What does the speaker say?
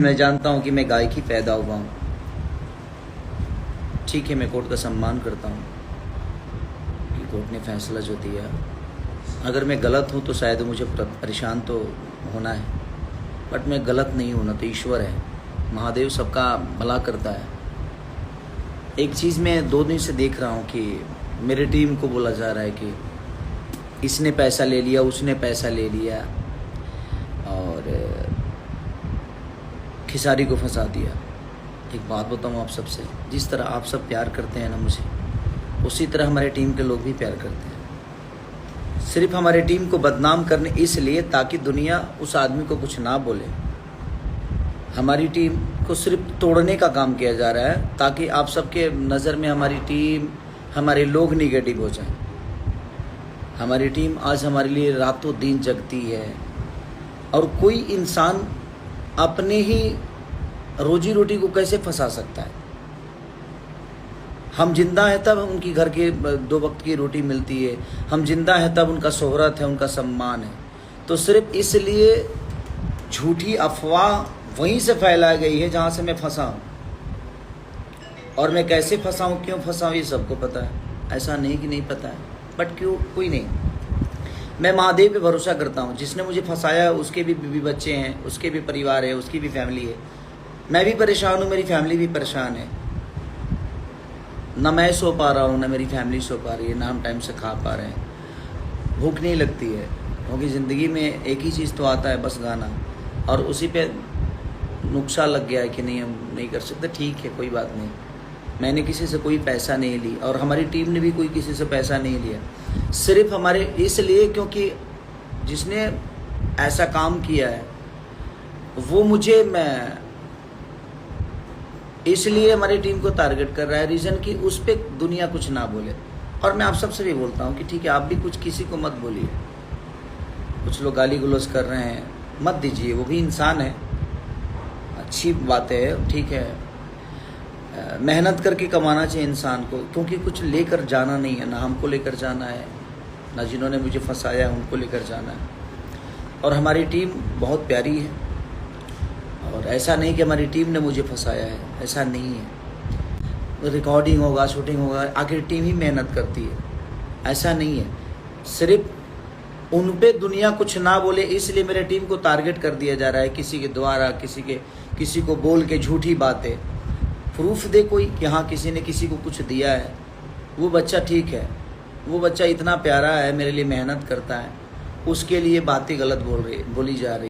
मैं जानता हूँ कि मैं गायक ही पैदा हुआ हूँ। ठीक है, मैं कोर्ट का सम्मान करता हूँ कि कोर्ट ने फैसला जो दिया, अगर मैं गलत हूँ तो शायद मुझे परेशान तो होना है, बट मैं गलत नहीं हूँ ना, तो ईश्वर है, महादेव सबका भला करता है। एक चीज़ मैं 2 दिन से देख रहा हूँ कि मेरे टीम को बोला जा रहा है कि इसने पैसा ले लिया, उसने पैसा ले लिया और खिसारी को फंसा दिया। एक बात बताऊँ आप सबसे, जिस तरह आप सब प्यार करते हैं ना मुझे, उसी तरह हमारे टीम के लोग भी प्यार करते हैं। सिर्फ हमारे टीम को बदनाम करने इसलिए ताकि दुनिया उस आदमी को कुछ ना बोले। हमारी टीम को सिर्फ तोड़ने का काम किया जा रहा है ताकि आप सबके नज़र में हमारी टीम, हमारे लोग निगेटिव हो जाएं। हमारी टीम आज हमारे लिए रातों दिन जगती है और कोई इंसान अपने ही रोजी रोटी को कैसे फंसा सकता है। हम जिंदा हैं तब उनकी घर के 2 वक्त की रोटी मिलती है, हम जिंदा हैं तब उनका शोहरत है, उनका सम्मान है। तो सिर्फ इसलिए झूठी अफवाह वहीं से फैलाई गई है जहाँ से मैं फंसा हूँ, और मैं कैसे फंसा हूँ, क्यों फंसा हूँ, ये सबको पता है। ऐसा नहीं कि नहीं पता है, बट क्यों कोई नहीं। मैं महादेव पे भरोसा करता हूँ, जिसने मुझे फंसाया है उसके भी बीवी बच्चे हैं, उसके भी परिवार है, उसकी भी फैमिली है। मैं भी परेशान हूँ, मेरी फैमिली भी परेशान है। ना मैं सो पा रहा हूँ, ना मेरी फैमिली सो पा रही है, ना हम टाइम से खा पा रहे हैं। भूख नहीं लगती है, क्योंकि ज़िंदगी में एक ही चीज़ तो आता है, बस गाना, और उसी पे नुक्सा लग गया है कि नहीं हम नहीं कर सकते। ठीक है, कोई बात नहीं। मैंने किसी से कोई पैसा नहीं ली और हमारी टीम ने भी कोई किसी से पैसा नहीं लिया। सिर्फ हमारे इसलिए क्योंकि जिसने ऐसा काम किया है वो मुझे, मैं इसलिए हमारी टीम को टारगेट कर रहा है, रीज़न कि उस पर दुनिया कुछ ना बोले। और मैं आप सबसे भी बोलता हूँ कि ठीक है, आप भी कुछ किसी को मत बोलिए। कुछ लोग गाली गलौज कर रहे हैं, मत दीजिए, वो भी इंसान है, अच्छी बात है, ठीक है। मेहनत करके कमाना चाहिए इंसान को, क्योंकि कुछ लेकर जाना नहीं है, ना हमको लेकर जाना है, ना जिन्होंने मुझे फंसाया है उनको लेकर जाना है। और हमारी टीम बहुत प्यारी है, और ऐसा नहीं कि हमारी टीम ने मुझे फंसाया है, ऐसा नहीं है। रिकॉर्डिंग होगा, शूटिंग होगा, आखिर टीम ही मेहनत करती है, ऐसा नहीं है। सिर्फ उन पे दुनिया कुछ ना बोले इसलिए मेरे टीम को टारगेट कर दिया जा रहा है, किसी के द्वारा, किसी को बोल के झूठी बातें। प्रूफ दे कोई कि हाँ किसी ने किसी को कुछ दिया है। वो बच्चा ठीक है, वो बच्चा इतना प्यारा है, मेरे लिए मेहनत करता है, उसके लिए बातें गलत बोली जा रही।